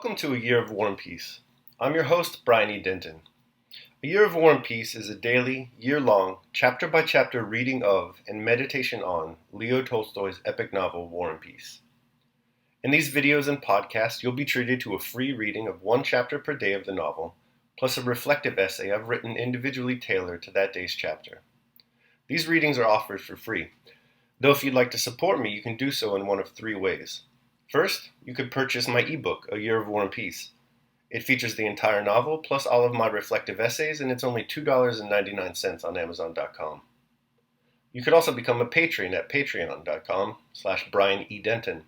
Welcome to A Year of War and Peace. I'm your host, Brian E. Denton. A Year of War and Peace is a daily, year-long, chapter-by-chapter reading of and meditation on Leo Tolstoy's epic novel, War and Peace. In these videos and podcasts, you'll be treated to a free reading of one chapter per day of the novel, plus a reflective essay I've written individually tailored to that day's chapter. These readings are offered for free, though if you'd like to support me, you can do so in one of three ways. First, you could purchase my ebook, A Year of War and Peace. It features the entire novel, plus all of my reflective essays, and it's only $2.99 on Amazon.com. You could also become a patron at patreon.com/Brian E. Denton.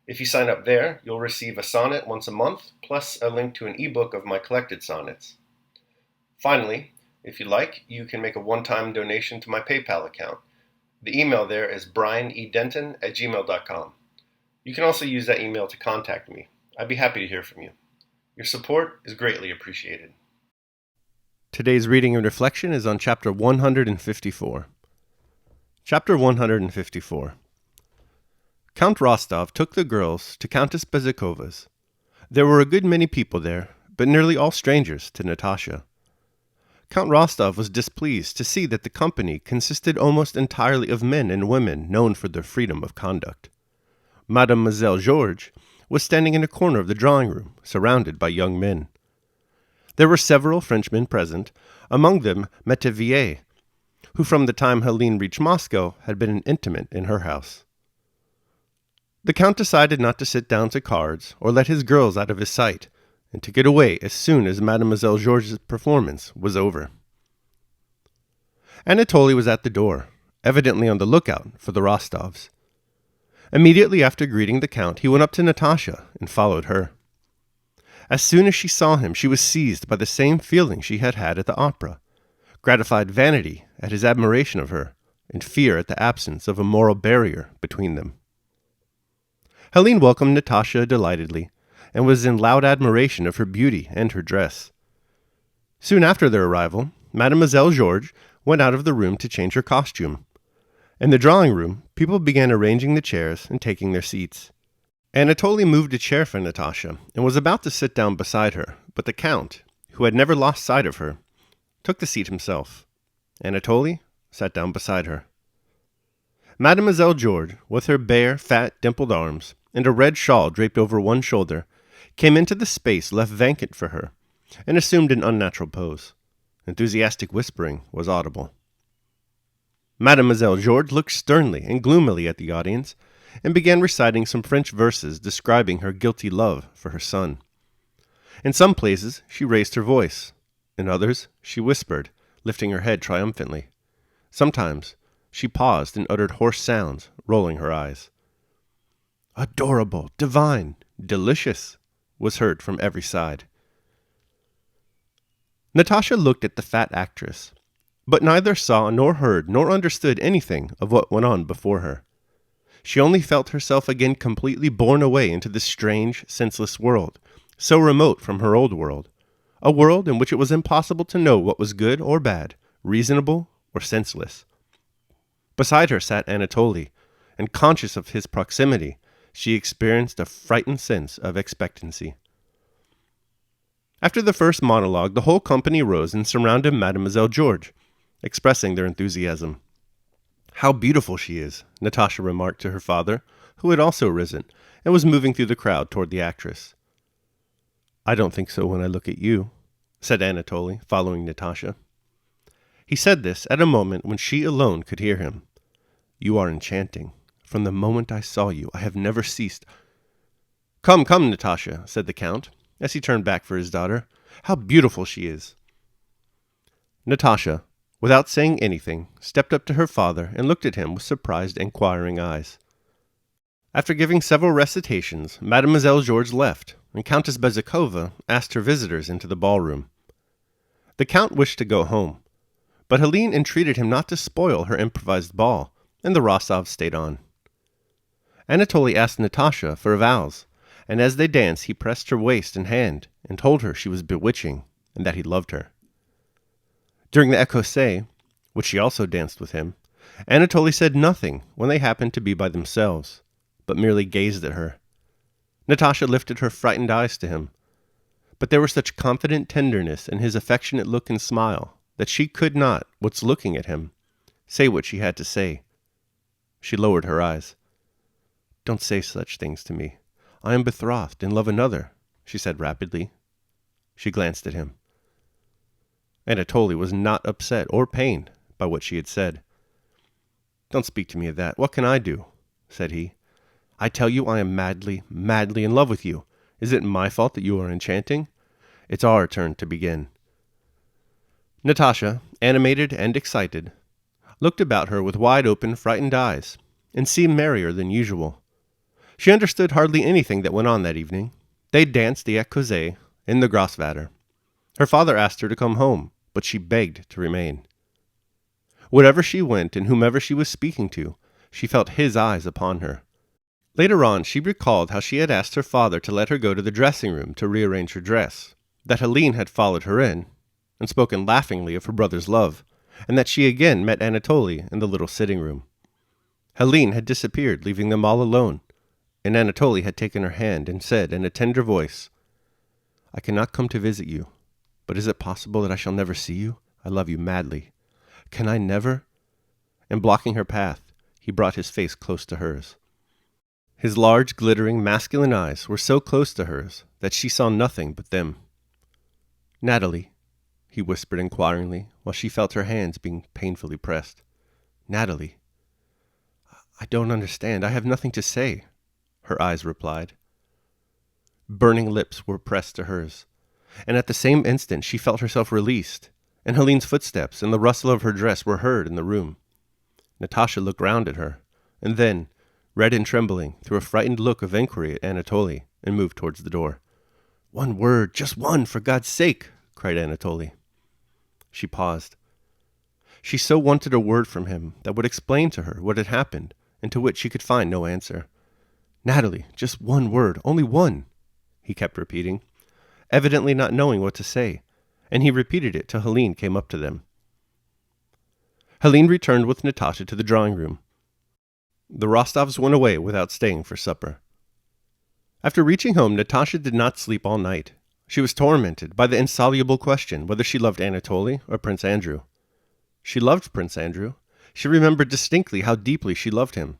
If you sign up there, you'll receive a sonnet once a month, plus a link to an ebook of my collected sonnets. Finally, if you like, you can make a one-time donation to my PayPal account. The email there is brianedenton@gmail.com. You can also use that email to contact me. I'd be happy to hear from you. Your support is greatly appreciated. Today's reading and reflection is on Chapter 154. Chapter 154. Count Rostov took the girls to Countess Bezikova's. There were a good many people there, but nearly all strangers to Natasha. Count Rostov was displeased to see that the company consisted almost entirely of men and women known for their freedom of conduct. Mademoiselle Georges was standing in a corner of the drawing room, surrounded by young men. There were several Frenchmen present, among them Métivier, who from the time Helene reached Moscow had been an intimate in her house. The Count decided not to sit down to cards or let his girls out of his sight, and to get away as soon as Mademoiselle Georges' performance was over. Anatoly was at the door, evidently on the lookout for the Rostovs. Immediately after greeting the Count, he went up to Natasha and followed her. As soon as she saw him, she was seized by the same feeling she had had at the opera, gratified vanity at his admiration of her, and fear at the absence of a moral barrier between them. Helene welcomed Natasha delightedly, and was in loud admiration of her beauty and her dress. Soon after their arrival, Mademoiselle Georges went out of the room to change her costume. In the drawing room, people began arranging the chairs and taking their seats. Anatoly moved a chair for Natasha and was about to sit down beside her, but the Count, who had never lost sight of her, took the seat himself. Anatoly sat down beside her. Mademoiselle Georges, with her bare, fat, dimpled arms and a red shawl draped over one shoulder, came into the space left vacant for her and assumed an unnatural pose. Enthusiastic whispering was audible. Mademoiselle Georges looked sternly and gloomily at the audience and began reciting some French verses describing her guilty love for her son. In some places she raised her voice. In others she whispered, lifting her head triumphantly. Sometimes she paused and uttered hoarse sounds, rolling her eyes. "Adorable, divine, delicious," was heard from every side. Natasha looked at the fat actress, but neither saw nor heard nor understood anything of what went on before her. She only felt herself again completely borne away into this strange, senseless world, so remote from her old world, a world in which it was impossible to know what was good or bad, reasonable or senseless. Beside her sat Anatoly, and conscious of his proximity, she experienced a frightened sense of expectancy. After the first monologue, the whole company rose and surrounded Mademoiselle Georges, expressing their enthusiasm. "How beautiful she is," Natasha remarked to her father, who had also risen, and was moving through the crowd toward the actress. "I don't think so when I look at you," said Anatoly, following Natasha. He said this at a moment when she alone could hear him. "You are enchanting. From the moment I saw you, I have never ceased—" "Come, come, Natasha," said the Count, as he turned back for his daughter. "How beautiful she is!" Natasha, without saying anything, stepped up to her father and looked at him with surprised, inquiring eyes. After giving several recitations, Mademoiselle Georges left, and Countess Bezikova asked her visitors into the ballroom. The Count wished to go home, but Helene entreated him not to spoil her improvised ball, and the Rostovs stayed on. Anatoly asked Natasha for vows, and as they danced he pressed her waist and hand, and told her she was bewitching, and that he loved her. During the écossais, which she also danced with him, Anatoly said nothing when they happened to be by themselves, but merely gazed at her. Natasha lifted her frightened eyes to him, but there was such confident tenderness in his affectionate look and smile that she could not, whilst looking at him, say what she had to say. She lowered her eyes. "Don't say such things to me. I am betrothed and love another," she said rapidly. She glanced at him. Anatoly was not upset or pained by what she had said. "Don't speak to me of that. What can I do?" said he. "I tell you I am madly, madly in love with you. Is it my fault that you are enchanting? It's our turn to begin." Natasha, animated and excited, looked about her with wide-open, frightened eyes, and seemed merrier than usual. She understood hardly anything that went on that evening. They danced the écouzet in the Grossvater. Her father asked her to come home, but she begged to remain. Wherever she went and whomever she was speaking to, she felt his eyes upon her. Later on, she recalled how she had asked her father to let her go to the dressing room to rearrange her dress, that Helene had followed her in, and spoken laughingly of her brother's love, and that she again met Anatoly in the little sitting room. Helene had disappeared, leaving them all alone, and Anatoly had taken her hand and said in a tender voice, "I cannot come to visit you, but is it possible that I shall never see you? I love you madly. Can I never?" And blocking her path, he brought his face close to hers. His large, glittering, masculine eyes were so close to hers that she saw nothing but them. "Natalie," he whispered inquiringly, while she felt her hands being painfully pressed. "Natalie." "I don't understand. I have nothing to say," her eyes replied. Burning lips were pressed to hers, and at the same instant she felt herself released, and Helene's footsteps and the rustle of her dress were heard in the room. Natasha looked round at her, and then, red and trembling, threw a frightened look of inquiry at Anatoly, and moved towards the door. "One word, just one, for God's sake!" cried Anatoly. She paused. She so wanted a word from him that would explain to her what had happened, and to which she could find no answer. "Natalie, just one word, only one," he kept repeating, evidently not knowing what to say, and he repeated it till Helene came up to them. Helene returned with Natasha to the drawing room. The Rostovs went away without staying for supper. After reaching home, Natasha did not sleep all night. She was tormented by the insoluble question whether she loved Anatoly or Prince Andrew. She loved Prince Andrew. She remembered distinctly how deeply she loved him.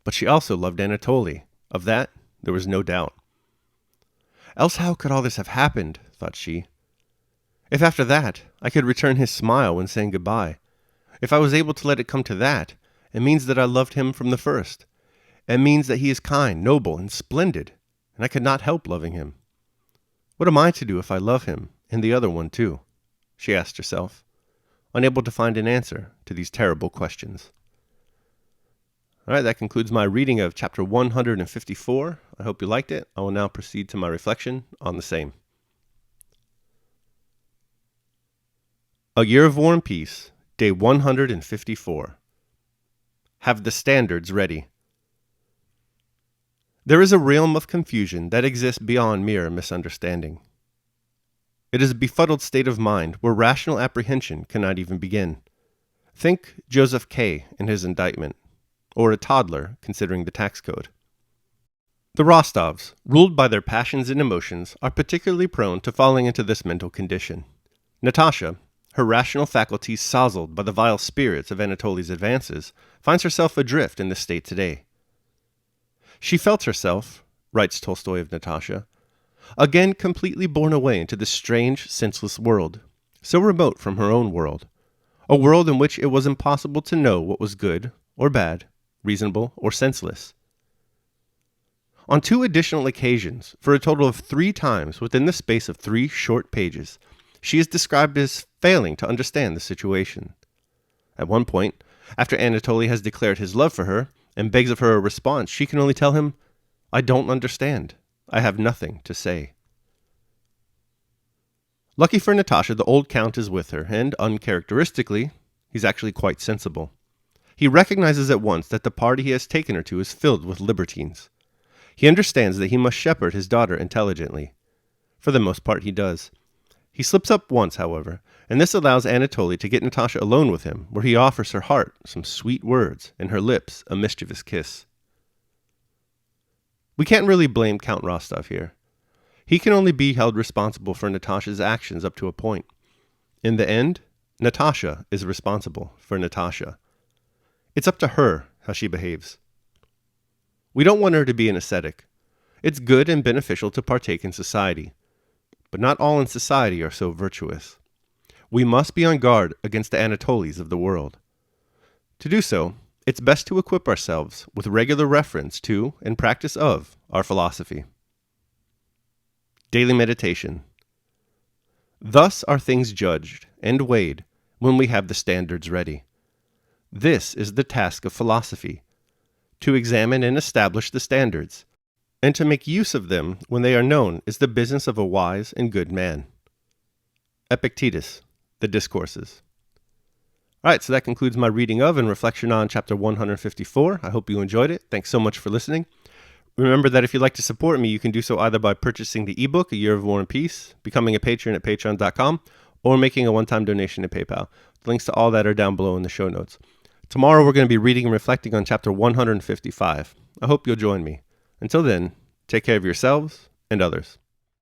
But she also loved Anatoly. Of that, there was no doubt. Else how could all this have happened, thought she. If after that I could return his smile when saying goodbye, if I was able to let it come to that, it means that I loved him from the first. It means that he is kind, noble, and splendid, and I could not help loving him. What am I to do if I love him, and the other one too? She asked herself, unable to find an answer to these terrible questions. All right, that concludes my reading of chapter 154. I hope you liked it. I will now proceed to my reflection on the same. A Year of War and Peace, day 154. Have the standards ready. There is a realm of confusion that exists beyond mere misunderstanding. It is a befuddled state of mind where rational apprehension cannot even begin. Think Joseph K. in his indictment, or a toddler considering the tax code. The Rostovs, ruled by their passions and emotions, are particularly prone to falling into this mental condition. Natasha, her rational faculties sozzled by the vile spirits of Anatoly's advances, finds herself adrift in this state today. She felt herself, writes Tolstoy of Natasha, again completely borne away into this strange, senseless world, so remote from her own world, a world in which it was impossible to know what was good or bad, reasonable or senseless. On 2 additional occasions, for a total of 3 times within the space of 3 short pages, she is described as failing to understand the situation. At one point, after Anatoly has declared his love for her and begs of her a response, she can only tell him, "I don't understand. I have nothing to say." Lucky for Natasha, the old count is with her, and uncharacteristically, he's actually quite sensible. He recognizes at once that the party he has taken her to is filled with libertines. He understands that he must shepherd his daughter intelligently. For the most part, he does. He slips up once, however, and this allows Anatoly to get Natasha alone with him, where he offers her heart some sweet words and her lips a mischievous kiss. We can't really blame Count Rostov here. He can only be held responsible for Natasha's actions up to a point. In the end, Natasha is responsible for Natasha. It's up to her how she behaves. We don't want her to be an ascetic. It's good and beneficial to partake in society, but not all in society are so virtuous. We must be on guard against the Anatoles of the world. To do so, it's best to equip ourselves with regular reference to and practice of our philosophy. Daily meditation. Thus are things judged and weighed when we have the standards ready. This is the task of philosophy, to examine and establish the standards, and to make use of them when they are known is the business of a wise and good man. Epictetus, The Discourses. All right, so that concludes my reading of and reflection on chapter 154. I hope you enjoyed it. Thanks so much for listening. Remember that if you'd like to support me, you can do so either by purchasing the ebook, A Year of War and Peace, becoming a patron at patreon.com, or making a one-time donation to PayPal. The links to all that are down below in the show notes. Tomorrow we're going to be reading and reflecting on chapter 155. I hope you'll join me. Until then, take care of yourselves and others.